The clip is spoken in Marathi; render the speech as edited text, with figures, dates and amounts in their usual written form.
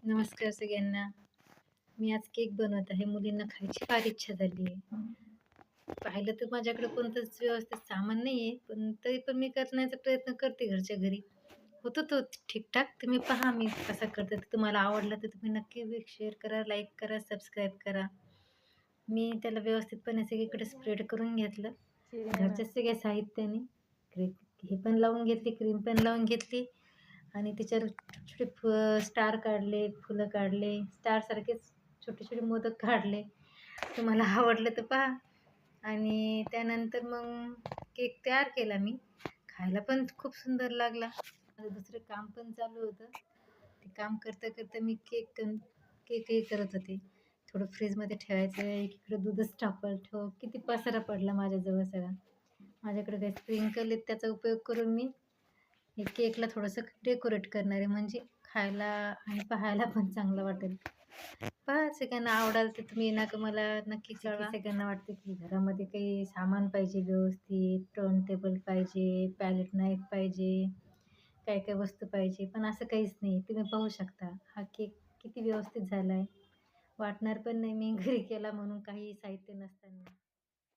नमस्कार सगळ्यांना. मी आज केक बनवत आहे. मुलींना खायची फार इच्छा झाली आहे. पाहिलं तर माझ्याकडे कोणतंच व्यवस्थित सामान नाही आहे, पण तरी पण मी करण्याचा प्रयत्न करते घरच्या घरी. होतो तो ठीक-ठाक. तुम्ही पहा मी कसा करते. तर तुम्हाला आवडला तर तुम्ही नक्की शेअर करा, लाईक करा, सबस्क्राईब करा. मी त्याला व्यवस्थितपणे सगळीकडे स्प्रेड करून घेतलं. घरच्या सगळ्या साहित्याने क्रीम हे पण लावून घेतली, क्रीम पण लावून घेतली आणि त्याच्यावर छोटे स्टार काढले, फुलं काढले, स्टारसारखेच छोटे-छोटे मोदक काढले. तुम्हाला आवडलं तर पहा. आणि त्यानंतर मग केक तयार केला मी. खायला पण खूप सुंदर लागला. माझं दुसरं काम पण चालू होतं. ते काम करता-करता मी केकही करत होते. थोडं फ्रीजमध्ये ठेवायचं, एकीकडे दूधच तापवायला ठेव. किती पसारा पडला माझ्याजवळ सगळा. माझ्याकडे काही स्प्रिंकल आहेत त्याचा उपयोग करून मी हे केकला थोडंसं डेकोरेट करणार आहे, म्हणजे खायला आणि पाहायला पण चांगलं वाटेल. पहा सगळ्यांना आवडाल तर तुम्ही नका मला नक्की कळवा. सगळ्यांना वाटतं की घरामध्ये काही सामान पाहिजे व्यवस्थित, टर्न टेबल पाहिजे, पॅलेट नाईफ पाहिजे, काय-काय वस्तू पाहिजे, पण असं काहीच नाही. तुम्ही पाहू शकता हा केक किती व्यवस्थित झाला आहे. वाटणार पण नाही मी घरी केला म्हणून काही साहित्य नसताना.